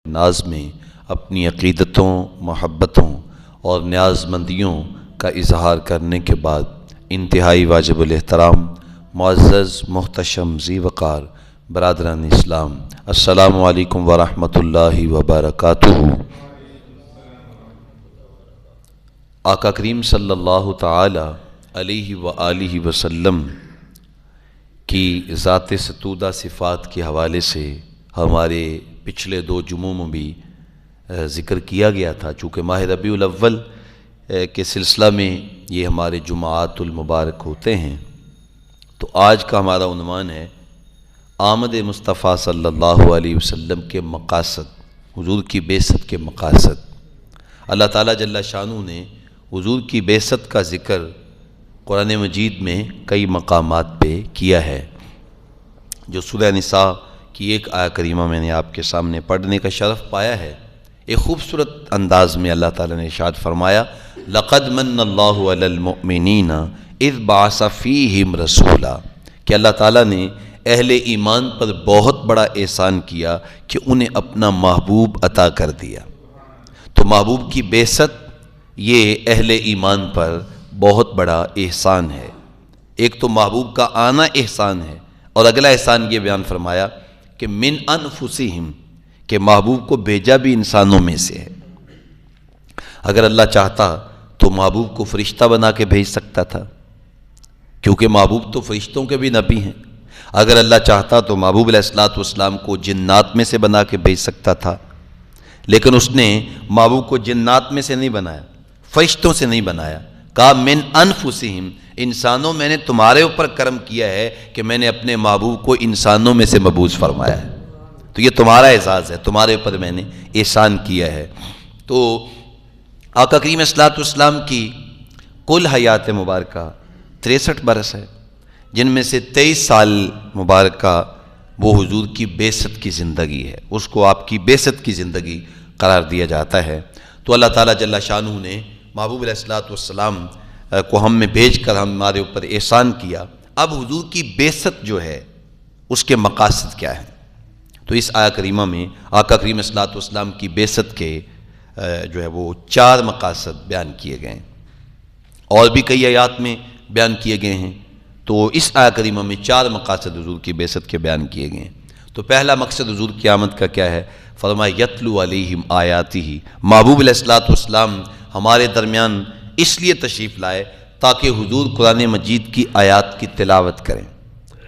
ناز میں اپنی عقیدتوں، محبتوں اور نیاز مندیوں کا اظہار کرنے کے بعد انتہائی واجب الاحترام معزز محتشم ذی وقار برادران اسلام، السلام علیکم ورحمۃ اللہ وبرکاتہ۔ آقا کریم صلی اللہ تعالی علیہ وآلہ وسلم کی ذات ستودہ صفات کے حوالے سے ہمارے پچھلے 2 جمعوں میں بھی ذکر کیا گیا تھا۔ چونکہ ماہ ربیع الاول کے سلسلہ میں یہ ہمارے جمعات المبارک ہوتے ہیں، تو آج کا ہمارا عنوان ہے آمد مصطفیٰ صلی اللہ علیہ وسلم کے مقاصد، حضور کی بعثت کے مقاصد۔ اللہ تعالیٰ جل شانہ نے حضور کی بعثت کا ذکر قرآن مجید میں کئی مقامات پہ کیا ہے۔ جو سورہ نساء کی ایک آیہ کریمہ میں نے آپ کے سامنے پڑھنے کا شرف پایا ہے، ایک خوبصورت انداز میں اللہ تعالیٰ نے ارشاد فرمایا، لَقَدْ مَنَّ اللَّهُ عَلَى الْمُؤْمِنِينَ اِذْ بَعَثَ فِيهِمْ رَسُولًا، کہ اللہ تعالیٰ نے اہل ایمان پر بہت بڑا احسان کیا کہ انہیں اپنا محبوب عطا کر دیا۔ تو محبوب کی بعثت یہ اہل ایمان پر بہت بڑا احسان ہے۔ ایک تو محبوب کا آنا احسان ہے، اور اگلا احسان یہ بیان فرمایا کہ من انفسہم، کہ محبوب کو بھیجا بھی انسانوں میں سے ہے۔ اگر اللہ چاہتا تو محبوب کو فرشتہ بنا کے بھیج سکتا تھا، کیونکہ محبوب تو فرشتوں کے بھی نبی ہیں۔ اگر اللہ چاہتا تو محبوب علیہ الصلوۃ والسلام کو جنات میں سے بنا کے بھیج سکتا تھا، لیکن اس نے محبوب کو جنات میں سے نہیں بنایا، فرشتوں سے نہیں بنایا۔ کہا من انفسہم، انسانوں میں نے تمہارے اوپر کرم کیا ہے کہ میں نے اپنے محبوب کو انسانوں میں سے مبعوث فرمایا ہے، تو یہ تمہارا اعزاز ہے، تمہارے اوپر میں نے احسان کیا ہے۔ تو آقا کریم صلی اللہ علیہ وسلم کی کل حیات مبارکہ 63 برس ہے، جن میں سے 23 سال مبارکہ وہ حضور کی بعثت کی زندگی ہے، اس کو آپ کی بعثت کی زندگی قرار دیا جاتا ہے۔ تو اللہ تعالیٰ جل شانہ نے محبوب علیہ الصلوۃ والسلام کو ہم میں بھیج کر ہمارے اوپر احسان کیا۔ اب حضور کی بعثت جو ہے اس کے مقاصد کیا ہیں؟ تو اس آیہ کریمہ میں آقا کریم صلی اللہ علیہ وسلم کی بعثت کے جو ہے وہ 4 مقاصد بیان کیے گئے ہیں، اور بھی کئی آیات میں بیان کیے گئے ہیں۔ تو اس آیہ کریمہ میں 4 مقاصد حضور کی بعثت کے بیان کیے گئے ہیں۔ تو پہلا مقصد حضور کی آمد کا کیا ہے؟ فرمایا یتلو علیہم آیاتہ، محبوب علیہ الصلوۃ والسلام ہمارے درمیان اس لیے تشریف لائے تاکہ حضور قرآن مجید کی آیات کی تلاوت کریں۔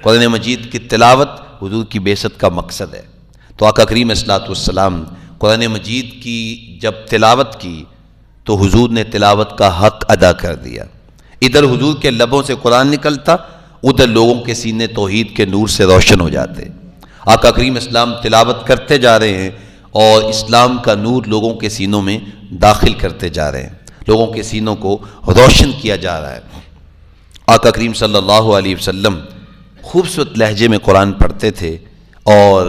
قرآن مجید کی تلاوت حضور کی بعثت کا مقصد ہے۔ تو آقا کریم صلی اللہ علیہ وسلم قرآن مجید کی جب تلاوت کی تو حضور نے تلاوت کا حق ادا کر دیا۔ ادھر حضور کے لبوں سے قرآن نکلتا، ادھر لوگوں کے سینے توحید کے نور سے روشن ہو جاتے۔ آقا کریم اسلام تلاوت کرتے جا رہے ہیں اور اسلام کا نور لوگوں کے سینوں میں داخل کرتے جا رہے ہیں، لوگوں کے سینوں کو روشن کیا جا رہا ہے۔ آقا کریم صلی اللہ علیہ وسلم خوبصورت لہجے میں قرآن پڑھتے تھے، اور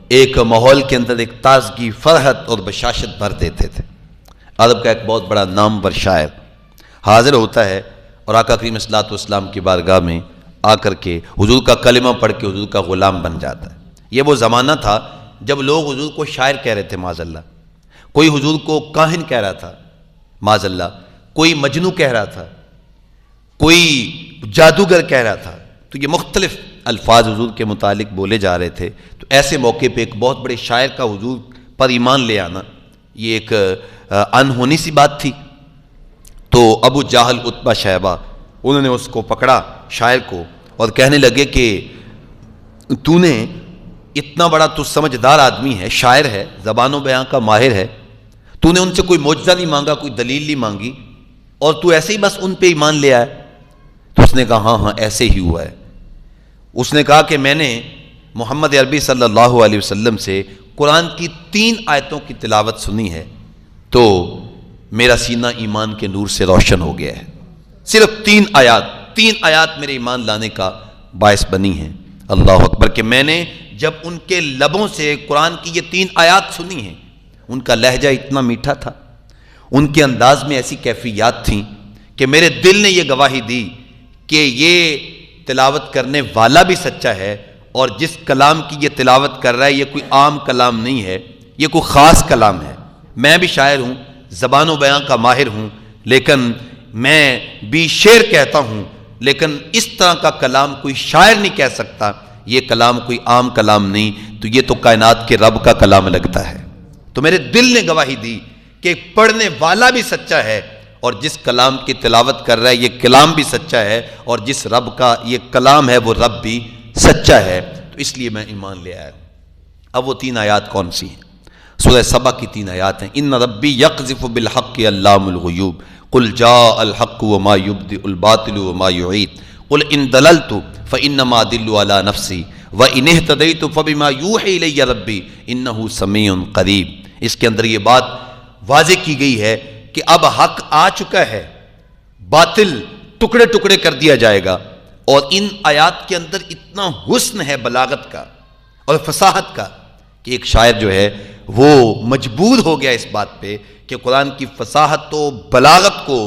ایک ماحول کے اندر ایک تازگی، فرحت اور بشاشت بھر دیتے تھے۔ عرب کا ایک بہت بڑا نامور شاعر حاضر ہوتا ہے اور آقا کریم صلی اللہ علیہ وسلم کی بارگاہ میں آ کر کے حضور کا کلمہ پڑھ کے حضور کا غلام بن جاتا ہے۔ یہ وہ زمانہ تھا جب لوگ حضور کو شاعر کہہ رہے تھے، معاذ اللہ، کوئی حضور کو کاہن کہہ رہا تھا، معاذ اللہ، کوئی مجنوں کہہ رہا تھا، کوئی جادوگر کہہ رہا تھا۔ تو یہ مختلف الفاظ حضور کے متعلق بولے جا رہے تھے۔ تو ایسے موقع پہ ایک بہت بڑے شاعر کا حضور پر ایمان لے آنا یہ ایک انہونی سی بات تھی۔ تو ابو جہل، عتبہ، شیبہ، انہوں نے اس کو پکڑا شاعر کو اور کہنے لگے کہ تو نے اتنا بڑا، تو سمجھدار آدمی ہے، شاعر ہے، زبان و بیان کا ماہر ہے، تو نے ان سے کوئی معجزہ نہیں مانگا، کوئی دلیل نہیں مانگی، اور تو ایسے ہی بس ان پہ ایمان لے آیا؟ تو اس نے کہا ہاں ہاں ایسے ہی ہوا ہے۔ اس نے کہا کہ میں نے محمد عربی صلی اللہ علیہ وسلم سے قرآن کی 3 آیتوں کی تلاوت سنی ہے، تو میرا سینہ ایمان کے نور سے روشن ہو گیا ہے۔ صرف 3 آیات میرے ایمان لانے کا باعث بنی ہیں۔ اللہ اکبر! کہ میں نے جب ان کے لبوں سے قرآن کی یہ 3 آیات سنی ہیں، ان کا لہجہ اتنا میٹھا تھا، ان کے انداز میں ایسی کیفیات تھیں کہ میرے دل نے یہ گواہی دی کہ یہ تلاوت کرنے والا بھی سچا ہے، اور جس کلام کی یہ تلاوت کر رہا ہے یہ کوئی عام کلام نہیں ہے، یہ کوئی خاص کلام ہے. میں بھی شاعر ہوں, زبان و بیان کا ماہر ہوں, لیکن میں بھی شعر کہتا ہوں, لیکن اس طرح کا کلام کوئی شاعر نہیں کہہ سکتا. یہ کلام کوئی عام کلام نہیں, تو یہ تو کائنات کے رب کا کلام لگتا ہے. تو میرے دل نے گواہی دی کہ پڑھنے والا بھی سچا ہے, اور جس کلام کی تلاوت کر رہا ہے یہ کلام بھی سچا ہے, اور جس رب کا یہ کلام ہے وہ رب بھی سچا ہے. تو اس لیے میں ایمان لے آیا. اب وہ 3 آیات کون سی ہیں؟ سورہ سبا کی 3 آیات ہیں. ان ربی یقذف بالحق علام الغیوب قل جاء الحق وما یبدئ الباطل وما یعید قل ان ضللت فانما اضل علی نفسی وان اہتدیت فبما یوحی الی ربی انہ سمیع قریب. اس کے اندر یہ بات واضح کی گئی ہے کہ اب حق آ چکا ہے, باطل ٹکڑے ٹکڑے کر دیا جائے گا. اور ان آیات کے اندر اتنا حسن ہے بلاغت کا اور فصاحت کا کہ ایک شاعر جو ہے وہ مجبور ہو گیا اس بات پہ کہ قرآن کی فصاحت و بلاغت کو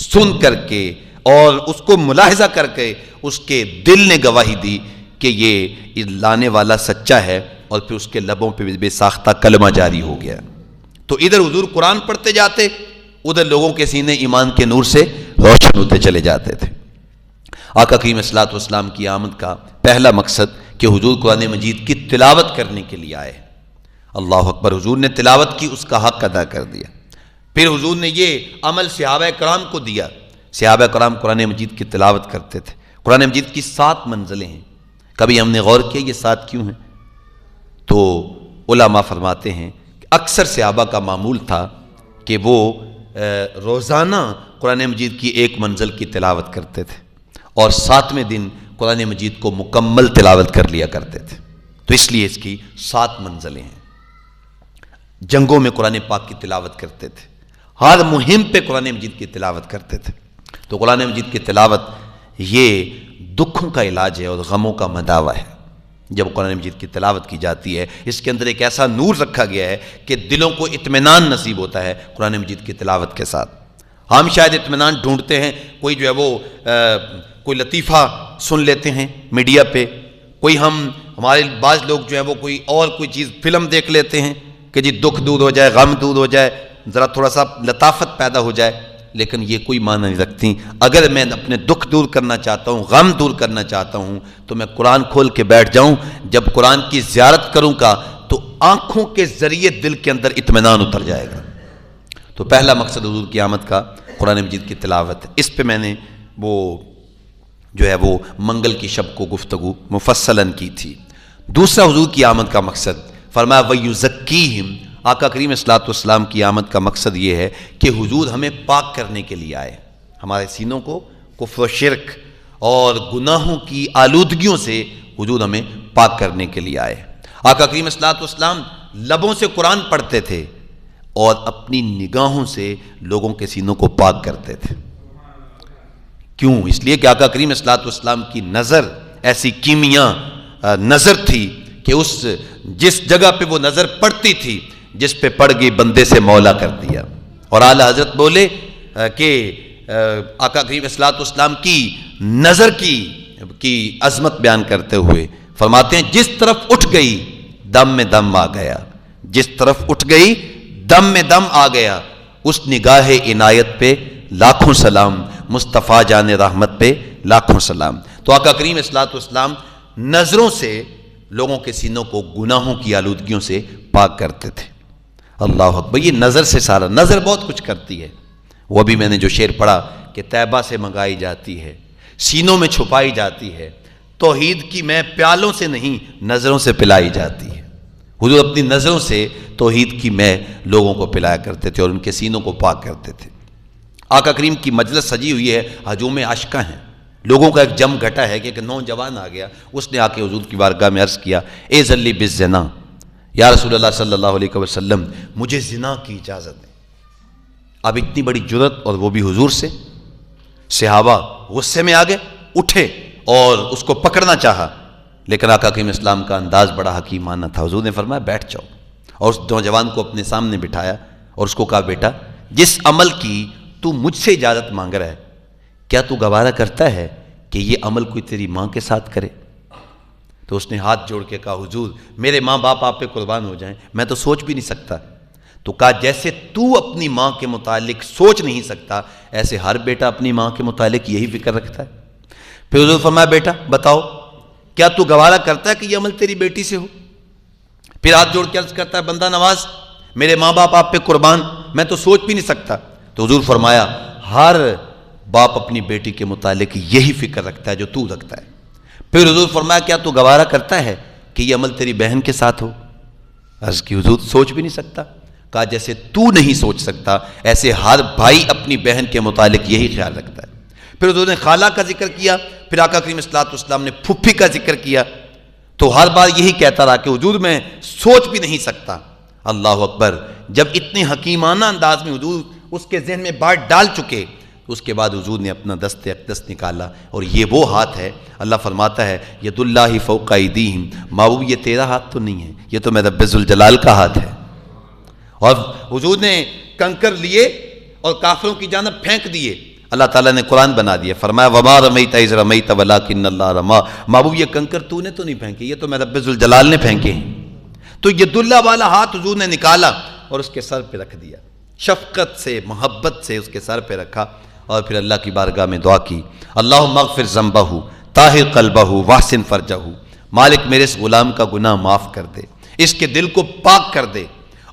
سن کر کے اور اس کو ملاحظہ کر کے اس کے دل نے گواہی دی کہ یہ لانے والا سچا ہے, اور پھر اس کے لبوں پہ بے ساختہ کلمہ جاری ہو گیا. تو ادھر حضور قرآن پڑھتے جاتے, ادھر لوگوں کے سینے ایمان کے نور سے روشن ہوتے چلے جاتے تھے. آقا کریم صلی اللہ علیہ وسلم کی آمد کا پہلا مقصد کہ حضور قرآن مجید کی تلاوت کرنے کے لیے آئے. اللہ اکبر, حضور نے تلاوت کی, اس کا حق ادا کر دیا. پھر حضور نے یہ عمل صحابہ کرام کو دیا. صحابہ کرام قرآن مجید کی تلاوت کرتے تھے. قرآن مجید کی 7 منزلیں ہیں. کبھی ہم نے غور کیا یہ 7 کیوں ہیں؟ تو علماء فرماتے ہیں کہ اکثر صحابہ کا معمول تھا کہ وہ روزانہ قرآن مجید کی 1 منزل کی تلاوت کرتے تھے, اور 7ویں دن قرآن مجید کو مکمل تلاوت کر لیا کرتے تھے. تو اس لیے اس کی 7 منزلیں ہیں. جنگوں میں قرآن پاک کی تلاوت کرتے تھے, ہر مہم پہ قرآن مجید کی تلاوت کرتے تھے. تو قرآن مجید کی تلاوت یہ دکھوں کا علاج ہے اور غموں کا مداوع ہے. جب قرآن مجید کی تلاوت کی جاتی ہے, اس کے اندر ایک ایسا نور رکھا گیا ہے کہ دلوں کو اطمینان نصیب ہوتا ہے قرآن مجید کی تلاوت کے ساتھ. ہم شاید اطمینان ڈھونڈتے ہیں, کوئی جو ہے وہ کوئی لطیفہ سن لیتے ہیں میڈیا پہ, کوئی ہمارے بعض لوگ جو ہے وہ کوئی چیز فلم دیکھ لیتے ہیں کہ جی دکھ دور ہو جائے, غم دور ہو جائے, ذرا تھوڑا سا لطافت پیدا ہو جائے. لیکن یہ کوئی معنی نہیں رکھتی. اگر میں اپنے دکھ دور کرنا چاہتا ہوں, غم دور کرنا چاہتا ہوں, تو میں قرآن کھول کے بیٹھ جاؤں. جب قرآن کی زیارت کروں گا تو آنکھوں کے ذریعے دل کے اندر اطمینان اتر جائے گا. تو پہلا مقصد حضور کی آمد کا قرآن مجید کی تلاوت ہے. اس پہ میں نے وہ منگل کی شب کو گفتگو مفصلاً کی تھی. دوسرا حضور کی آمد کا مقصد فرمایا وَيُزَكِّيهِمْ. آقا کریم صلی اللہ علیہ وسلم کی آمد کا مقصد یہ ہے کہ حضور ہمیں پاک کرنے کے لیے آئے. ہمارے سینوں کو کفر و شرک اور گناہوں کی آلودگیوں سے حضور ہمیں پاک کرنے کے لیے آئے. آقا کریم صلی اللہ علیہ وسلم لبوں سے قرآن پڑھتے تھے اور اپنی نگاہوں سے لوگوں کے سینوں کو پاک کرتے تھے. کیوں؟ اس لیے کہ آقا کریم صلی اللہ علیہ وسلم کی نظر ایسی کیمیا نظر تھی کہ جس جگہ پہ وہ نظر پڑتی تھی, جس پہ پڑ گئی بندے سے مولا کر دیا. اور اعلی حضرت بولے کہ آقا کریم صلی اللہ علیہ وسلم کی نظر کی عظمت بیان کرتے ہوئے فرماتے ہیں جس طرف اٹھ گئی دم میں دم آ گیا, جس طرف اٹھ گئی دم میں دم آ گیا. اس نگاہ عنایت پہ لاکھوں سلام, مصطفیٰ جان رحمت پہ لاکھوں سلام. تو آقا کریم صلی اللہ علیہ وسلم نظروں سے لوگوں کے سینوں کو گناہوں کی آلودگیوں سے پاک کرتے تھے. اللہ اکبر. یہ نظر سے سارا, نظر بہت کچھ کرتی ہے. وہ بھی میں نے جو شعر پڑھا کہ طیبہ سے منگائی جاتی ہے, سینوں میں چھپائی جاتی ہے, توحید کی میں پیالوں سے نہیں نظروں سے پلائی جاتی ہے. حضور اپنی نظروں سے توحید کی میں لوگوں کو پلایا کرتے تھے اور ان کے سینوں کو پاک کرتے تھے. آقا کریم کی مجلس سجی ہوئی ہے, ہجوم عاشقاں ہیں, لوگوں کا ایک جم گھٹا ہے کہ ایک نوجوان آ گیا. اس نے آ کے حضور کی بارگاہ میں عرض کیا اے ذلی بالزنا, یا رسول اللہ صلی اللہ علیہ وسلم مجھے زنا کی اجازت ہے. اب اتنی بڑی جرت, اور وہ بھی حضور سے. صحابہ غصے میں آ گئے, اٹھے اور اس کو پکڑنا چاہا, لیکن آقا کریم اسلام کا انداز بڑا حکیمانہ تھا. حضور نے فرمایا بیٹھ جاؤ, اور اس نوجوان کو اپنے سامنے بٹھایا اور اس کو کہا بیٹا جس عمل کی تو مجھ سے اجازت مانگ رہا ہے, کیا تو گوارا کرتا ہے کہ یہ عمل کوئی تیری ماں کے ساتھ کرے؟ تو اس نے ہاتھ جوڑ کے کہا حضور میرے ماں باپ آپ پہ قربان ہو جائیں میں تو سوچ بھی نہیں سکتا. تو کہا جیسے تو اپنی ماں کے متعلق سوچ نہیں سکتا ایسے ہر بیٹا اپنی ماں کے متعلق یہی فکر رکھتا ہے. پھر حضور فرمایا بیٹا بتاؤ کیا تو گوارا کرتا ہے کہ یہ عمل تیری بیٹی سے ہو؟ پھر ہاتھ جوڑ کے عرض کرتا ہے بندہ نواز میرے ماں باپ آپ پہ قربان میں تو سوچ بھی نہیں سکتا. تو حضور فرمایا ہر باپ اپنی بیٹی کے متعلق یہی فکر رکھتا ہے جو تو رکھتا ہے. پھر حضور فرمایا کیا تو گوارا کرتا ہے کہ یہ عمل تیری بہن کے ساتھ ہو؟ عرض کی حضور سوچ بھی نہیں سکتا. کہا جیسے تو نہیں سوچ سکتا ایسے ہر بھائی اپنی بہن کے متعلق یہی خیال رکھتا ہے. پھر حضور نے خالہ کا ذکر کیا. پھر آقا کریم صلی اللہ علیہ وسلم نے پھپھی کا ذکر کیا. تو ہر بار یہی کہتا رہا کہ حضور میں سوچ بھی نہیں سکتا. اللہ اکبر. جب اتنے حکیمانہ انداز میں حضور اس کے ذہن میں بات ڈال چکے اس کے بعد حضور نے اپنا دست اقدس نکالا اور یہ وہ ہاتھ ہے. اللہ فرماتا ہے ید اللہ فوق ایدیہم محبوب یہ تیرا ہاتھ تو نہیں ہے یہ تو میرا رب ذوالجلال کا ہاتھ ہے. اور حضور نے کنکر لیے اور کافروں کی جانب پھینک دیے. اللہ تعالیٰ نے قرآن بنا دیا فرمایا وما رمیت اذ رمیت ولکن اللہ رما. محبوب یہ کنکر تو نے تو نہیں پھینکے یہ تو میرا رب ذوالجلال نے پھینکے ہیں. تو ید اللہ والا ہاتھ حضور نے نکالا اور اس کے سر پہ رکھ دیا. شفقت سے محبت سے اس کے سر پہ رکھا اور پھر اللہ کی بارگاہ میں دعا کی اللہم اغفر ذنبہ طاہر قلبہ واحسن فرجہ. مالک میرے اس غلام کا گناہ معاف کر دے اس کے دل کو پاک کر دے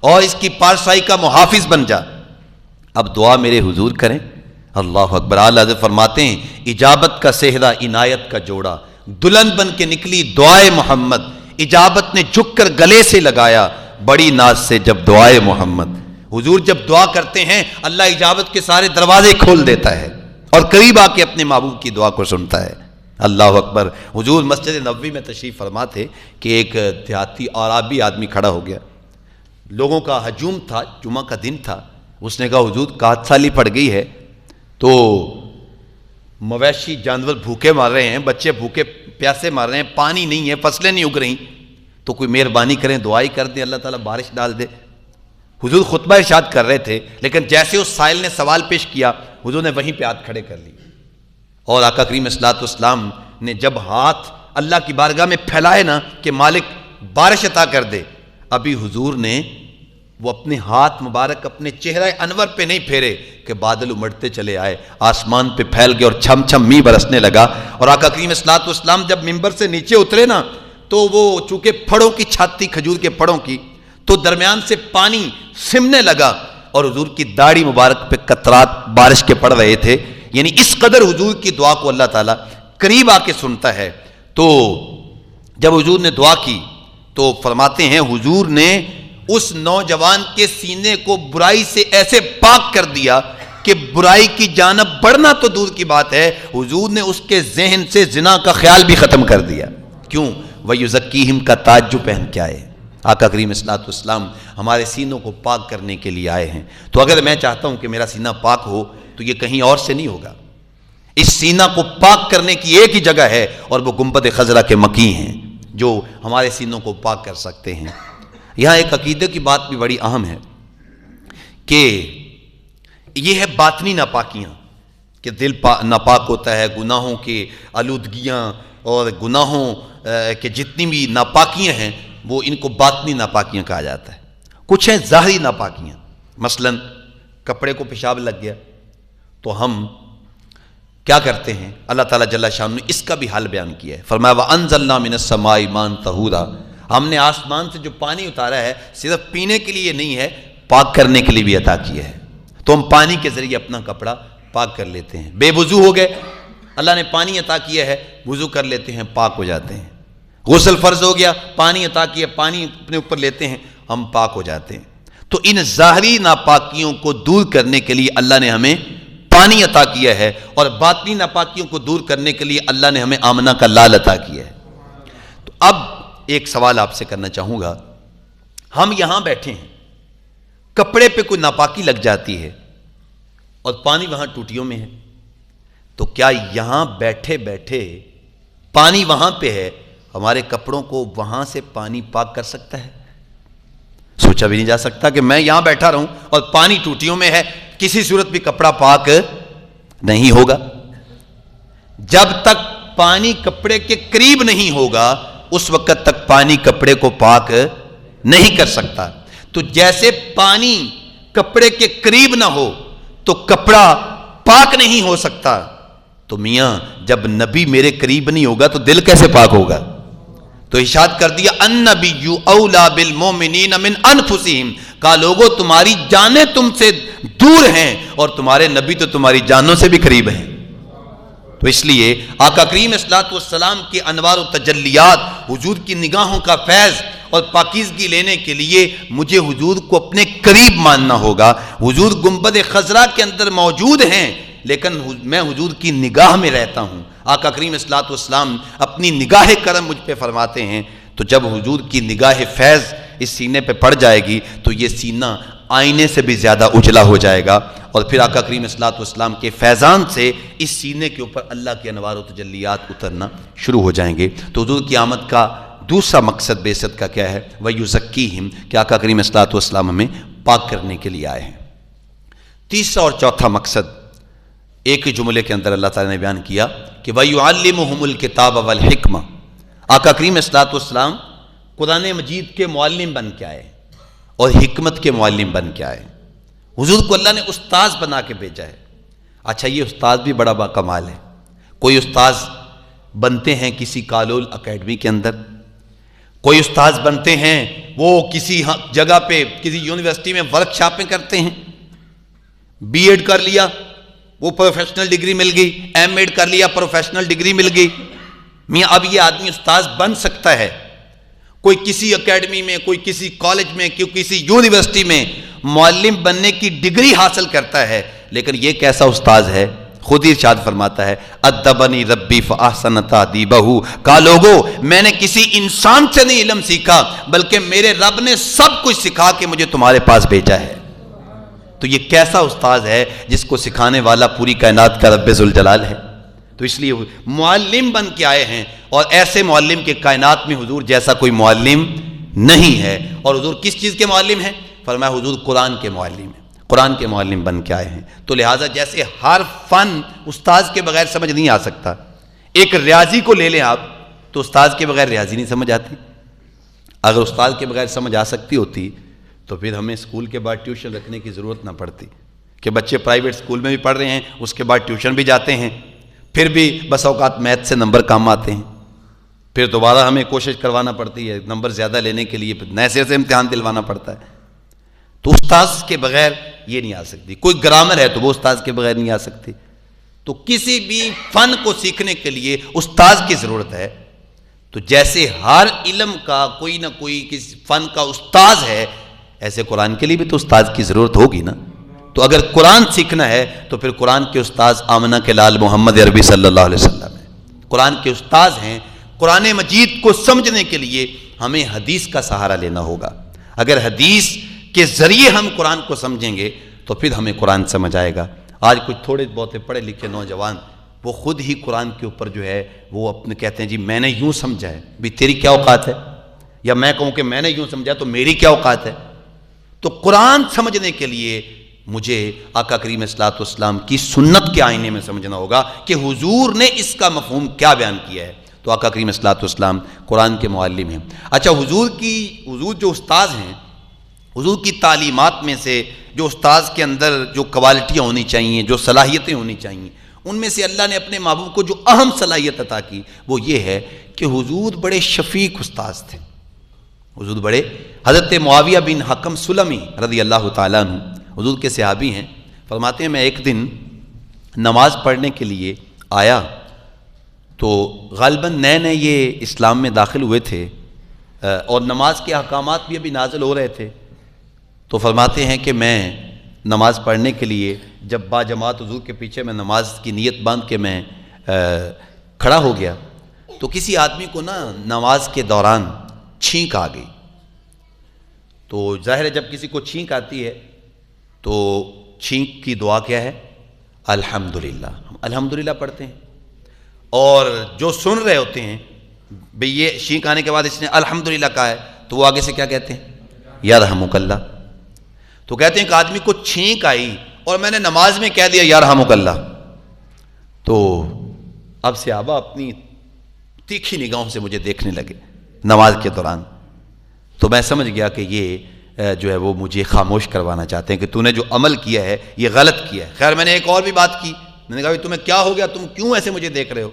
اور اس کی پارسائی کا محافظ بن جا. اب دعا میرے حضور کریں. اللہ اکبر. اعلیٰ حضرت فرماتے ہیں اجابت کا صحرا عنایت کا جوڑا دلہن بن کے نکلی دعائے محمد. اجابت نے جھک کر گلے سے لگایا بڑی ناز سے جب دعائے محمد. حضور جب دعا کرتے ہیں اللہ اجابت کے سارے دروازے کھول دیتا ہے اور قریب آ کے اپنے محبوب کی دعا کو سنتا ہے. اللہ اکبر. حضور مسجد نبوی میں تشریف فرما تھے کہ ایک دیہاتی عربی آدمی کھڑا ہو گیا. لوگوں کا ہجوم تھا جمعہ کا دن تھا. اس نے کہا حضور قحط سالی پڑ گئی ہے تو مویشی جانور بھوکے مار رہے ہیں بچے بھوکے پیاسے مار رہے ہیں پانی نہیں ہے فصلیں نہیں اگ رہی تو کوئی مہربانی کریں دعائی کر دیں اللہ تعالیٰ بارش ڈال دے. حضور خطبہ ارشاد کر رہے تھے لیکن جیسے اس سائل نے سوال پیش کیا حضور نے وہیں پہ ہاتھ کھڑے کر لی اور آقا کریم صلی اللہ علیہ وسلم نے جب ہاتھ اللہ کی بارگاہ میں پھیلائے نا کہ مالک بارش عطا کر دے ابھی حضور نے وہ اپنے ہاتھ مبارک اپنے چہرہ انور پہ نہیں پھیرے کہ بادل امڑتے چلے آئے آسمان پہ پھیل گئے اور چھم چھم می برسنے لگا. اور آقا کریم صلی اللہ علیہ وسلم جب ممبر سے نیچے اترے نا تو وہ چونکہ پھڑوں کی چھت تھی کھجور کے پھڑوں کی تو درمیان سے پانی سمنے لگا اور حضور کی داڑھی مبارک پہ قطرات بارش کے پڑ رہے تھے. یعنی اس قدر حضور کی دعا کو اللہ تعالیٰ قریب آ کے سنتا ہے. تو جب حضور نے دعا کی تو فرماتے ہیں حضور نے اس نوجوان کے سینے کو برائی سے ایسے پاک کر دیا کہ برائی کی جانب بڑھنا تو دور کی بات ہے حضور نے اس کے ذہن سے زنا کا خیال بھی ختم کر دیا. کیوں؟ وَيُزَكِّيهِمْ کا تاج جو پہن کے آئے. آقا کریم صلی اللہ علیہ وسلم ہمارے سینوں کو پاک کرنے کے لیے آئے ہیں. تو اگر میں چاہتا ہوں کہ میرا سینہ پاک ہو تو یہ کہیں اور سے نہیں ہوگا. اس سینہ کو پاک کرنے کی ایک ہی جگہ ہے اور وہ گنبد خضرا کے مکی ہیں جو ہمارے سینوں کو پاک کر سکتے ہیں. یہاں ایک عقیدے کی بات بھی بڑی اہم ہے کہ یہ ہے باطنی ناپاکیاں کہ دل ناپاک ہوتا ہے گناہوں کی آلودگیاں اور گناہوں کے جتنی بھی ناپاکیاں ہیں وہ ان کو باطنی ناپاکیاں کہا جاتا ہے. کچھ ہیں ظاہری ناپاکیاں مثلا کپڑے کو پیشاب لگ گیا تو ہم کیا کرتے ہیں اللہ تعالیٰ جل شانہ نے اس کا بھی حل بیان کیا ہے. فرمایا وَأَنزَلْنَا مِنَ السَّمَاءِ مَاءً طَهُورًا ہم نے آسمان سے جو پانی اتارا ہے صرف پینے کے لیے نہیں ہے پاک کرنے کے لیے بھی عطا کیا ہے. تو ہم پانی کے ذریعے اپنا کپڑا پاک کر لیتے ہیں. بے وضو ہو گئے اللہ نے پانی عطا کیا ہے وضو کر لیتے ہیں پاک ہو جاتے ہیں. غسل فرض ہو گیا پانی عطا کیا پانی اپنے اوپر لیتے ہیں ہم پاک ہو جاتے ہیں. تو ان ظاہری ناپاکیوں کو دور کرنے کے لیے اللہ نے ہمیں پانی عطا کیا ہے اور باطنی ناپاکیوں کو دور کرنے کے لیے اللہ نے ہمیں آمنہ کا لال عطا کیا ہے. تو اب ایک سوال آپ سے کرنا چاہوں گا ہم یہاں بیٹھے ہیں کپڑے پہ کوئی ناپاکی لگ جاتی ہے اور پانی وہاں ٹوٹیوں میں ہے تو کیا یہاں بیٹھے بیٹھے پانی وہاں پہ ہے ہمارے کپڑوں کو وہاں سے پانی پاک کر سکتا ہے؟ سوچا بھی نہیں جا سکتا کہ میں یہاں بیٹھا رہوں اور پانی ٹوٹیوں میں ہے کسی صورت بھی کپڑا پاک نہیں ہوگا. جب تک پانی کپڑے کے قریب نہیں ہوگا اس وقت تک پانی کپڑے کو پاک نہیں کر سکتا. تو جیسے پانی کپڑے کے قریب نہ ہو تو کپڑا پاک نہیں ہو سکتا. تو میاں جب نبی میرے قریب نہیں ہوگا تو دل کیسے پاک ہوگا؟ تو ارشاد کر دیا النبی اولا بالمؤمنین من انفسہم، کہا لوگوں تمہاری جانیں تم سے دور ہیں اور تمہارے نبی تو تمہاری جانوں سے بھی قریب ہیں. تو اس لیے آقا کریم صلی والسلام کے انوار و تجلیات، حضور کی نگاہوں کا فیض اور پاکیزگی لینے کے لیے مجھے حضور کو اپنے قریب ماننا ہوگا. حضور گنبد خضرا کے اندر موجود ہیں لیکن میں حضور کی نگاہ میں رہتا ہوں. آقا کریم صلی اللہ علیہ وسلم اپنی نگاہ کرم مجھ پہ فرماتے ہیں. تو جب حضور کی نگاہ فیض اس سینے پہ پڑ جائے گی تو یہ سینہ آئینے سے بھی زیادہ اجلا ہو جائے گا، اور پھر آقا کریم صلی اللہ علیہ وسلم کے فیضان سے اس سینے کے اوپر اللہ کے انوار و تجلیات اترنا شروع ہو جائیں گے. تو حضور کی آمد کا دوسرا مقصد بعثت کا کیا ہے؟ وَيُزَكِّيهِمْ، کہ آقا کریم صلی اللہ علیہ وسلم ہمیں پاک کرنے کے لیے آئے ہیں. تیسرا اور چوتھا مقصد ایک ہی جملے کے اندر اللہ تعالیٰ نے بیان کیا کہ وَيُعَلِّمُهُمُ الْكِتَابَ وَالْحِكْمَةَ. آقا کریم صلی اللہ علیہ وسلم قرآن مجید کے معلم بن کے آئے اور حکمت کے معلم بن کے آئے. حضور کو اللہ نے استاذ بنا کے بھیجا ہے. اچھا یہ استاذ بھی بڑا باکمال ہے. کوئی استاذ بنتے ہیں کسی کالول اکیڈمی کے اندر، کوئی استاذ بنتے ہیں وہ کسی جگہ پہ کسی یونیورسٹی میں ورک شاپیں کرتے ہیں. بی ایڈ کر لیا وہ پروفیشنل ڈگری مل گئی، ایم ایڈ کر لیا پروفیشنل ڈگری مل گئی. میاں اب یہ آدمی استاذ بن سکتا ہے. کوئی کسی اکیڈمی میں، کوئی کسی کالج میں، کوئی کسی یونیورسٹی میں معلم بننے کی ڈگری حاصل کرتا ہے، لیکن یہ کیسا استاذ ہے؟ خود ہی ارشاد فرماتا ہے ادبنی ربی فاحسن تادیبہ، کہا لوگو میں نے کسی انسان سے نہیں علم سیکھا بلکہ میرے رب نے سب کچھ سکھا کے مجھے تمہارے پاس بھیجا ہے. تو یہ کیسا استاذ ہے جس کو سکھانے والا پوری کائنات کا رب ذوالجلال ہے. تو اس لیے معلم بن کے آئے ہیں، اور ایسے معلم کے کائنات میں حضور جیسا کوئی معلم نہیں ہے. اور حضور کس چیز کے معلم ہیں؟ فرمایا حضور قرآن کے معلم ہیں، قرآن کے معلم بن کے آئے ہیں. تو لہٰذا جیسے ہر فن استاذ کے بغیر سمجھ نہیں آ سکتا. ایک ریاضی کو لے لیں آپ تو استاذ کے بغیر ریاضی نہیں سمجھ آتی. اگر استاذ کے بغیر سمجھ آ سکتی ہوتی تو پھر ہمیں اسکول کے بعد ٹیوشن رکھنے کی ضرورت نہ پڑتی کہ بچے پرائیویٹ اسکول میں بھی پڑھ رہے ہیں، اس کے بعد ٹیوشن بھی جاتے ہیں، پھر بھی بس اوقات میتھ سے نمبر کم آتے ہیں، پھر دوبارہ ہمیں کوشش کروانا پڑتی ہے نمبر زیادہ لینے کے لیے، نئے سرے سے امتحان دلوانا پڑتا ہے. تو استاذ کے بغیر یہ نہیں آ سکتی. کوئی گرامر ہے تو وہ استاذ کے بغیر نہیں آ سکتی. تو کسی بھی فن کو سیکھنے کے لیے استاذ کی ضرورت ہے. تو جیسے ہر علم کا کوئی نہ کوئی کسی فن کا استاذ ہے، ایسے قرآن کے لیے بھی تو استاذ کی ضرورت ہوگی نا. تو اگر قرآن سیکھنا ہے تو پھر قرآن کے استاذ آمنہ کے لال محمد عربی صلی اللہ علیہ وسلم ہیں. قرآن کے استاذ ہیں. قرآن مجید کو سمجھنے کے لیے ہمیں حدیث کا سہارا لینا ہوگا. اگر حدیث کے ذریعے ہم قرآن کو سمجھیں گے تو پھر ہمیں قرآن سمجھ آئے گا. آج کچھ تھوڑے بہت پڑھے لکھے نوجوان وہ خود ہی قرآن کے اوپر جو ہے وہ اپنے کہتے ہیں جی میں نے یوں سمجھا ہے. بھی تیری کیا اوقات ہے؟ یا میں کہوں کہ میں نے یوں سمجھا تو میری کیا اوقات ہے؟ تو قرآن سمجھنے کے لیے مجھے آقا کریم صلی اللہ علیہ وسلم کی سنت کے آئینے میں سمجھنا ہوگا کہ حضور نے اس کا مفہوم کیا بیان کیا ہے. تو آقا کریم صلی اللہ علیہ وسلم قرآن کے معلم ہیں. اچھا حضور جو استاذ ہیں، حضور کی تعلیمات میں سے جو استاذ کے اندر جو کوالٹیاں ہونی چاہیے، جو صلاحیتیں ہونی چاہیے، ان میں سے اللہ نے اپنے محبوب کو جو اہم صلاحیت عطا کی وہ یہ ہے کہ حضور بڑے شفیق استاذ تھے. حضور بڑے حضرت معاویہ بن حکم سلمی رضی اللہ تعالیٰ عنہ حضور کے صحابی ہیں. فرماتے ہیں میں ایک دن نماز پڑھنے کے لیے آیا تو غالباً نئے یہ اسلام میں داخل ہوئے تھے اور نماز کے احکامات بھی ابھی نازل ہو رہے تھے. تو فرماتے ہیں کہ میں نماز پڑھنے کے لیے جب با جماعت حضور کے پیچھے میں نماز کی نیت باندھ کے میں کھڑا ہو گیا تو کسی آدمی کو نا نماز کے دوران چھینک آ گئی. تو ظاہر ہے جب کسی کو چھینک آتی ہے تو چھینک کی دعا کیا ہے؟ الحمدللہ. ہم الحمدللہ پڑھتے ہیں اور جو سن رہے ہوتے ہیں بھئی یہ چھینک آنے کے بعد اس نے الحمدللہ کہا ہے تو وہ آگے سے کیا کہتے ہیں؟ یرحمک اللہ. تو کہتے ہیں کہ آدمی کو چھینک آئی اور میں نے نماز میں کہہ دیا یرحمک اللہ تو اب صحابہ اپنی تیکھی نگاہوں سے مجھے دیکھنے لگے. نماز کے دوران. تو میں سمجھ گیا کہ یہ جو ہے وہ مجھے خاموش کروانا چاہتے ہیں کہ تو نے جو عمل کیا ہے یہ غلط کیا ہے. خیر میں نے ایک اور بھی بات کی, میں نے کہا تمہیں کیا ہو گیا, تم کیوں ایسے مجھے دیکھ رہے ہو؟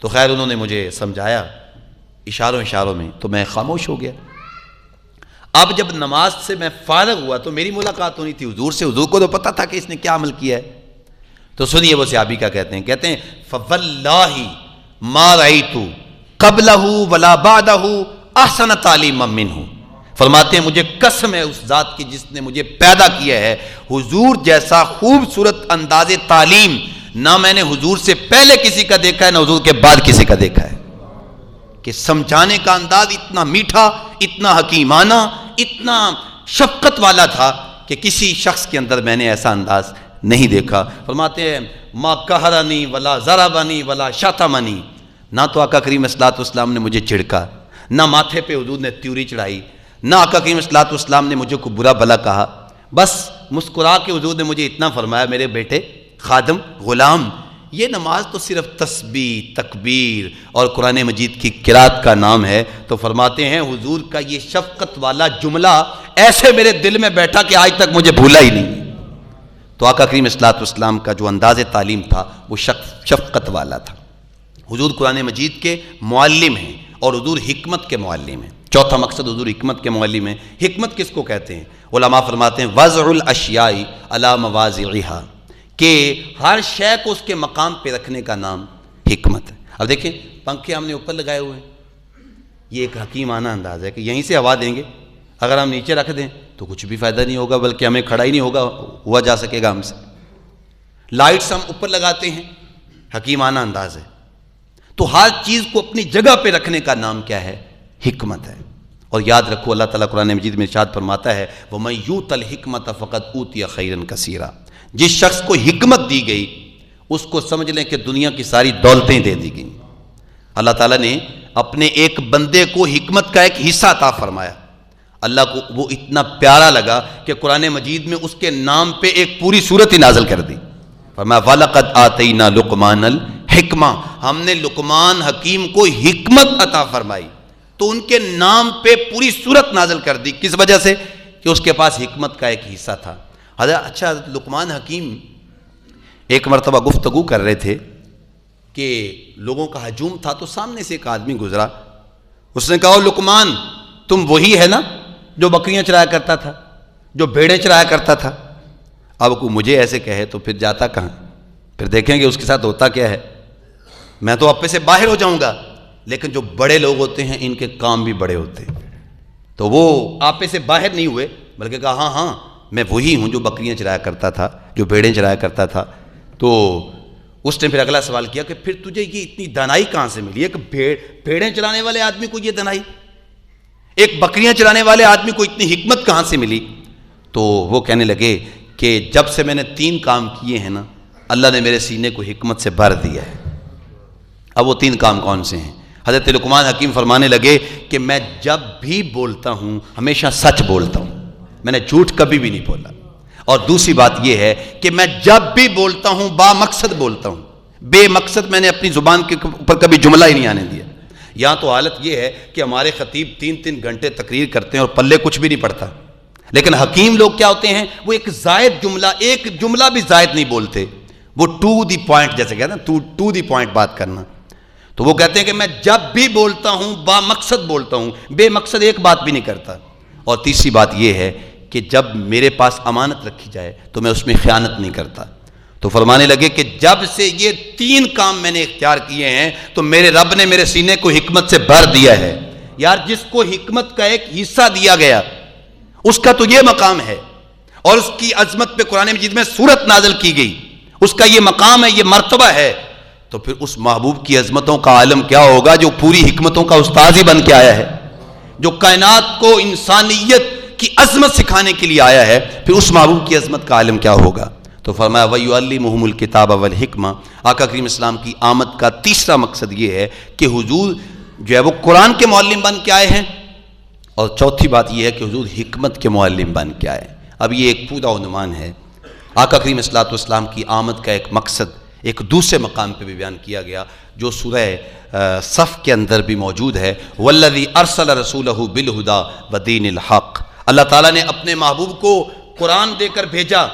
تو خیر انہوں نے مجھے سمجھایا اشاروں میں, تو میں خاموش ہو گیا. اب جب نماز سے میں فارغ ہوا تو میری ملاقات ہونی تھی حضور سے, حضور کو تو پتہ تھا کہ اس نے کیا عمل کیا ہے. تو سنیے وہ صحابی کا کہتے ہیں فَوَاللَّهِ مَا رَأَيْتُ قَبْلَهُ وَلَا بَعْدَهُ أَحْسَنَ تَعْلِيمًا مِّنْهُ. فرماتے ہیں مجھے قسم ہے اس ذات کی جس نے مجھے پیدا کیا ہے, حضور جیسا خوبصورت انداز تعلیم نہ میں نے حضور سے پہلے کسی کا دیکھا ہے نہ حضور کے بعد کسی کا دیکھا ہے. کہ سمجھانے کا انداز اتنا میٹھا, اتنا حکیمانہ, اتنا شفقت والا تھا کہ کسی شخص کے اندر میں نے ایسا انداز نہیں دیکھا. فرماتے ہیں ما قہرنی ولا ضربنی ولا شتمنی, نہ تو آقا کریم صلی اللہ علیہ وسلم نے مجھے چھڑکا, نہ ماتھے پہ حضور نے تیوری چڑھائی, نہ آقا کریم صلی اللہ علیہ وسلم نے مجھے کوئی برا بھلا کہا. بس مسکرا کے حضور نے مجھے اتنا فرمایا, میرے بیٹے خادم غلام, یہ نماز تو صرف تسبیح تکبیر اور قرآن مجید کی قرات کا نام ہے. تو فرماتے ہیں حضور کا یہ شفقت والا جملہ ایسے میرے دل میں بیٹھا کہ آج تک مجھے بھولا ہی نہیں. تو آقا کریم صلی اللہ علیہ وسلم کا جو انداز تعلیم تھا وہ شفقت والا تھا. حضور قرآن مجید کے معلم ہیں اور حضور حکمت کے معلم ہیں. چوتھا مقصد حضور حکمت کے معلم ہیں. حکمت کس کو کہتے ہیں؟ علماء فرماتے ہیں وضع الاشیاء علی مواضعها, کہ ہر شے کو اس کے مقام پہ رکھنے کا نام حکمت ہے. اب دیکھیں پنکھے ہم نے اوپر لگائے ہوئے ہیں, یہ ایک حکیمانہ انداز ہے کہ یہیں سے ہوا دیں گے, اگر ہم نیچے رکھ دیں تو کچھ بھی فائدہ نہیں ہوگا, بلکہ ہمیں کھڑا ہی نہیں ہوگا ہوا جا سکے گا ہم سے. لائٹس ہم اوپر لگاتے ہیں, حکیمانہ انداز ہے. تو ہر چیز کو اپنی جگہ پہ رکھنے کا نام کیا ہے؟ حکمت ہے. اور یاد رکھو اللہ تعالیٰ قرآن مجید میں ارشاد فرماتا ہے وَمَن یُؤْتَ الْحِکْمَةَ فَقَدْ أُوتِیَ خَیْرًا کَثِیرًا, جس شخص کو حکمت دی گئی اس کو سمجھ لیں کہ دنیا کی ساری دولتیں دے دی گئیں. اللہ تعالیٰ نے اپنے ایک بندے کو حکمت کا ایک حصہ عطا فرمایا. اللہ کو وہ اتنا پیارا لگا کہ قرآن مجید میں اس کے نام پہ ایک پوری سورت ہی نازل کر دی. فرمایا وَلَقَدْ آتَيْنَا لُقْمَانَ الْحِکْمَةَ, ہم نے لقمان حکیم کو حکمت عطا فرمائی. تو ان کے نام پہ پوری سورت نازل کر دی. کس وجہ سے؟ کہ اس کے پاس حکمت کا ایک حصہ تھا. اچھا لقمان حکیم ایک مرتبہ گفتگو کر رہے تھے کہ لوگوں کا ہجوم تھا, تو سامنے سے ایک آدمی گزرا, اس نے کہا لقمان تم وہی ہے نا جو بکریاں چرایا کرتا تھا, جو بھیڑیں چرایا کرتا تھا؟ اب کو مجھے ایسے کہے تو پھر جاتا کہاں, پھر دیکھیں گے اس کے ساتھ ہوتا کیا ہے. میں تو آپے سے باہر ہو جاؤں گا, لیکن جو بڑے لوگ ہوتے ہیں ان کے کام بھی بڑے ہوتے ہیں. تو وہ آپے سے باہر نہیں ہوئے, بلکہ کہا ہاں میں وہی ہوں جو بکریاں چرایا کرتا تھا, جو بھیڑیں چرایا کرتا تھا. تو اس نے پھر اگلا سوال کیا کہ پھر تجھے یہ اتنی دانائی کہاں سے ملی ہے کہ بھیڑیں چرانے والے آدمی کو یہ دانائی, ایک بکریاں چرانے والے آدمی کو اتنی حکمت کہاں سے ملی؟ تو وہ کہنے لگے کہ جب سے میں نے 3 کام کیے ہیں نا, اللہ نے میرے سینے کو حکمت سے بھر دیا ہے. اب وہ 3 کام کون سے ہیں؟ حضرت لقمان حکیم فرمانے لگے کہ میں جب بھی بولتا ہوں ہمیشہ سچ بولتا ہوں, میں نے جھوٹ کبھی بھی نہیں بولا. اور دوسری بات یہ ہے کہ میں جب بھی بولتا ہوں با مقصد بولتا ہوں, بے مقصد میں نے اپنی زبان کے اوپر کبھی جملہ ہی نہیں آنے دیا. یہاں تو حالت یہ ہے کہ ہمارے خطیب 3 گھنٹے تقریر کرتے ہیں اور پلے کچھ بھی نہیں پڑتا, لیکن حکیم لوگ کیا ہوتے ہیں, وہ ایک زائد جملہ, ایک جملہ بھی زائد نہیں بولتے, وہ ٹو دی پوائنٹ, جیسے کہتے ہیں ٹو دی پوائنٹ بات کرنا. تو وہ کہتے ہیں کہ میں جب بھی بولتا ہوں با مقصد بولتا ہوں, بے مقصد ایک بات بھی نہیں کرتا. اور تیسری بات یہ ہے کہ جب میرے پاس امانت رکھی جائے تو میں اس میں خیانت نہیں کرتا. تو فرمانے لگے کہ جب سے یہ 3 کام میں نے اختیار کیے ہیں تو میرے رب نے میرے سینے کو حکمت سے بھر دیا ہے. یار جس کو حکمت کا ایک حصہ دیا گیا اس کا تو یہ مقام ہے, اور اس کی عظمت پہ قرآن مجید میں سورت نازل کی گئی, اس کا یہ مقام ہے, یہ مرتبہ ہے. تو پھر اس محبوب کی عظمتوں کا عالم کیا ہوگا جو پوری حکمتوں کا استاذ ہی بن کے آیا ہے, جو کائنات کو انسانیت کی عظمت سکھانے کے لیے آیا ہے, پھر اس محبوب کی عظمت کا عالم کیا ہوگا. تو فرمایا وَيُعَلِّمُهُمُ الْكِتَابَ وَالْحِکْمَةَ. آقا کریم اسلام کی آمد کا تیسرا مقصد یہ ہے کہ حضور جو ہے وہ قرآن کے معلم بن کے آئے ہیں, اور چوتھی بات یہ ہے کہ حضور حکمت کے معلم بن کے آئے. اب یہ ایک پورا عنوان ہے. آقا کریم صلی اللہ علیہ وسلم کی آمد کا ایک مقصد, ایک دوسرے مقام پہ بھی بیان کیا گیا جو سورہ صف کے اندر بھی موجود ہے، والذی ارسل رسولہ بالہدی ودین الحق، اللہ تعالیٰ نے اپنے محبوب کو قرآن دے کر بھیجا،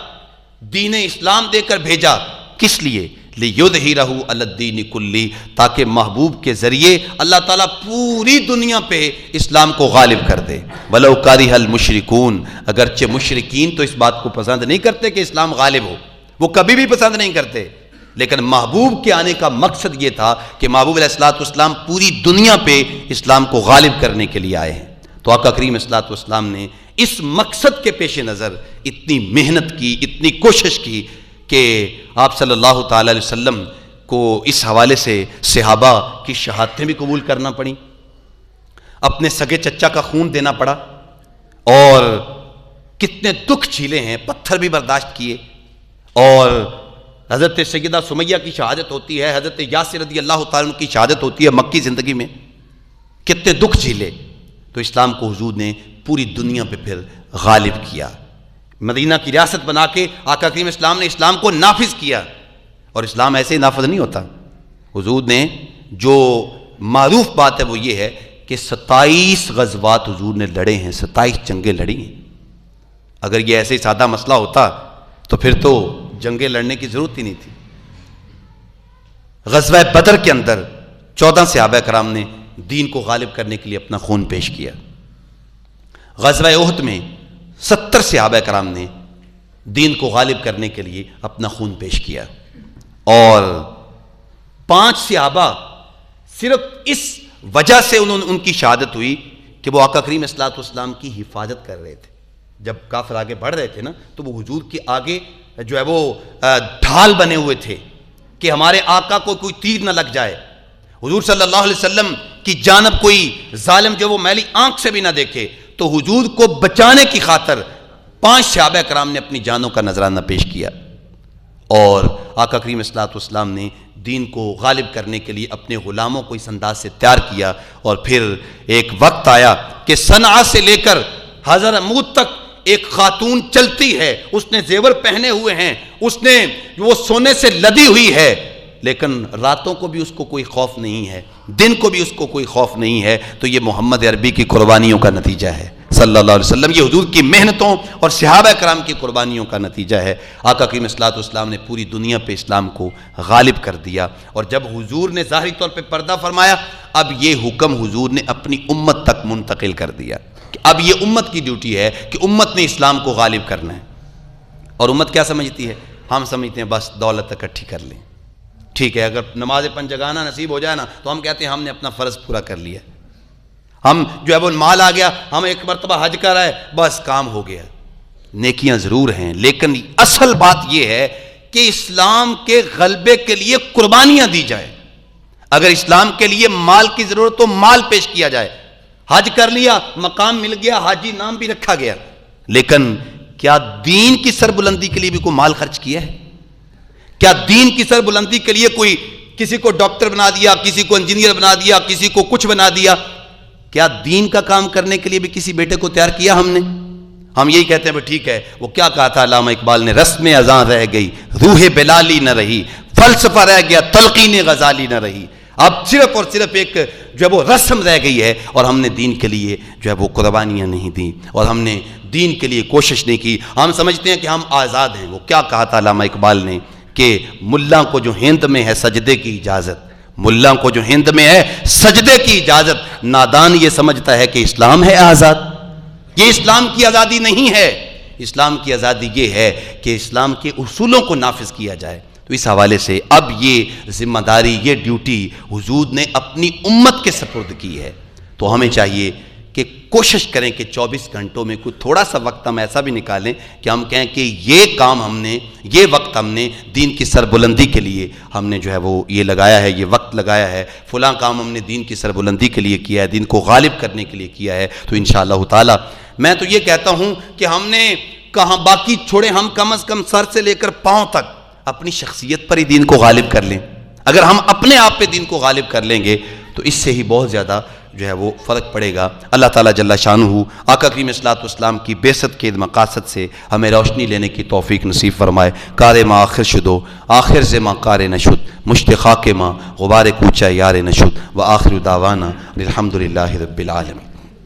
دین اسلام دے کر بھیجا، کس لیے؟ لیظہرہ علی الدین کلہ، تاکہ محبوب کے ذریعے اللہ تعالیٰ پوری دنیا پہ اسلام کو غالب کر دے۔ ولو کارہ المشرکون، اگرچہ مشرکین تو اس بات کو پسند نہیں کرتے کہ اسلام غالب ہو، وہ کبھی بھی پسند نہیں کرتے، لیکن محبوب کے آنے کا مقصد یہ تھا کہ محبوب علیہ السلام پوری دنیا پہ اسلام کو غالب کرنے کے لیے آئے ہیں۔ تو آقا کریم صلی اللہ علیہ وسلم نے اس مقصد کے پیش نظر اتنی محنت کی، اتنی کوشش کی کہ آپ صلی اللہ تعالی علیہ وسلم کو اس حوالے سے صحابہ کی شہادتیں بھی قبول کرنا پڑیں، اپنے سگے چچا کا خون دینا پڑا، اور کتنے دکھ جھیلے ہیں، پتھر بھی برداشت کیے، اور حضرت سیدہ سمیہ کی شہادت ہوتی ہے، حضرت یاسر رضی اللہ تعالیٰ عنہ کی شہادت ہوتی ہے مکی زندگی میں، کتنے دکھ جھیلے، تو اسلام کو حضور نے پوری دنیا پہ پھر غالب کیا۔ مدینہ کی ریاست بنا کے آقا کریم اسلام نے اسلام کو نافذ کیا، اور اسلام ایسے ہی نافذ نہیں ہوتا۔ حضور نے جو معروف بات ہے وہ یہ ہے کہ 27 غزوات حضور نے لڑے ہیں، 27 جنگیں لڑی ہیں۔ اگر یہ ایسے ہی سادہ مسئلہ ہوتا تو پھر تو جنگیں لڑنے کی ضرورت ہی نہیں تھی۔ غزوہ بدر کے اندر 14 صحابہ کرام نے دین کو غالب کرنے کے لیے اپنا خون پیش کیا۔ غزوہ احد میں 70 صحابہ کرام نے دین کو غالب کرنے کے لیے اپنا خون پیش کیا، اور 5 صحابہ صرف اس وجہ سے ان کی شہادت ہوئی کہ وہ آقا کریم صلی اللہ علیہ وسلم کی حفاظت کر رہے تھے۔ جب کافر آگے بڑھ رہے تھے نا، تو وہ حضور کے آگے جو ہے وہ ڈھال بنے ہوئے تھے کہ ہمارے آقا کو کوئی تیر نہ لگ جائے، حضور صلی اللہ علیہ وسلم کی جانب کوئی ظالم جو وہ میلی آنکھ سے بھی نہ دیکھے۔ تو حضور کو بچانے کی خاطر 5 صحابہ کرام نے اپنی جانوں کا نذرانہ پیش کیا، اور آقا کریم صلی اللہ علیہ وسلم نے دین کو غالب کرنے کے لیے اپنے غلاموں کو اس انداز سے تیار کیا۔ اور پھر ایک وقت آیا کہ صنعاء سے لے کر حضرموت تک ایک خاتون چلتی ہے، اس نے زیور پہنے ہوئے ہیں، اس نے وہ سونے سے لدی ہوئی ہے، لیکن راتوں کو بھی اس کو کوئی خوف نہیں ہے، دن کو بھی اس کو کوئی خوف نہیں ہے۔ تو یہ محمد عربی کی قربانیوں کا نتیجہ ہے صلی اللہ علیہ وسلم، یہ حضور کی محنتوں اور صحابہ کرام کی قربانیوں کا نتیجہ ہے۔ آقا کریم صلی اللہ علیہ وسلم نے پوری دنیا پہ اسلام کو غالب کر دیا، اور جب حضور نے ظاہری طور پہ پردہ فرمایا، اب یہ حکم حضور نے اپنی امت تک منتقل کر دیا کہ اب یہ امت کی ڈیوٹی ہے کہ امت نے اسلام کو غالب کرنا ہے۔ اور امت کیا سمجھتی ہے؟ ہم سمجھتے ہیں بس دولت اکٹھی کر لیں، ٹھیک ہے، اگر نماز پنجگانہ نصیب ہو جائے نا تو ہم کہتے ہیں ہم نے اپنا فرض پورا کر لیا، ہم جو ہے وہ مال آ گیا، ہم ایک مرتبہ حج کر آئے، بس کام ہو گیا۔ نیکیاں ضرور ہیں، لیکن اصل بات یہ ہے کہ اسلام کے غلبے کے لیے قربانیاں دی جائے۔ اگر اسلام کے لیے مال کی ضرورت تو مال پیش کیا جائے، حج کر لیا، مقام مل گیا، حاجی نام بھی رکھا گیا، لیکن کیا دین کی سربلندی کے لیے بھی کوئی مال خرچ کیا ہے؟ کیا دین کی سربلندی کے لیے کوئی کسی کو ڈاکٹر بنا دیا، کسی کو انجینئر بنا دیا، کسی کو کچھ بنا دیا؟ کیا دین کا کام کرنے کے لیے بھی کسی بیٹے کو تیار کیا ہم نے؟ ہم یہی کہتے ہیں ٹھیک ہے، وہ کیا کہا تھا علامہ اقبال نے، رسم اذاں رہ گئی، روح بلالی نہ رہی، فلسفہ رہ گیا، تلقین غزالی نہ رہی۔ اب صرف اور صرف ایک جو ہے وہ رسم رہ گئی ہے، اور ہم نے دین کے لیے جو ہے وہ قربانیاں نہیں دی، اور ہم نے دین کے لیے کوشش نہیں کی۔ ہم سمجھتے ہیں کہ ہم آزاد ہیں۔ وہ کیا کہا تھا علامہ اقبال نے کہ ملا کو جو ہند میں ہے سجدے کی اجازت، ملا کو جو ہند میں ہے سجدے کی اجازت، نادان یہ سمجھتا ہے کہ اسلام ہے آزاد۔ یہ اسلام کی آزادی نہیں ہے، اسلام کی آزادی یہ ہے کہ اسلام کے اصولوں کو نافذ کیا جائے۔ تو اس حوالے سے اب یہ ذمہ داری، یہ ڈیوٹی حضور نے اپنی امت کے سپرد کی ہے۔ تو ہمیں چاہیے کہ کوشش کریں کہ 24 گھنٹوں میں کوئی تھوڑا سا وقت ہم ایسا بھی نکالیں کہ ہم کہیں کہ یہ کام ہم نے، یہ وقت ہم نے دین کی سربلندی کے لیے ہم نے جو ہے وہ یہ لگایا ہے، یہ وقت لگایا ہے، فلاں کام ہم نے دین کی سربلندی کے لیے کیا ہے، دین کو غالب کرنے کے لیے کیا ہے۔ تو انشاءاللہ تعالی میں تو یہ کہتا ہوں کہ ہم نے کہاں باقی چھوڑے، ہم کم از کم سر سے لے کر پاؤں تک اپنی شخصیت پر ہی دین کو غالب کر لیں۔ اگر ہم اپنے آپ پہ دین کو غالب کر لیں گے تو اس سے ہی بہت زیادہ جو ہے وہ فرق پڑے گا۔ اللہ تعالیٰ جل شانہ آقا کریم صلی اللہ علیہ وسلم کی بعثت کے مقاصد سے ہمیں روشنی لینے کی توفیق نصیب فرمائے۔ کار ما آخر شدو آخر ز ما کار نشد مشت خاک ما غبار کوچہ یار نشد و آخر دعوانا الحمد للہ رب العالمین۔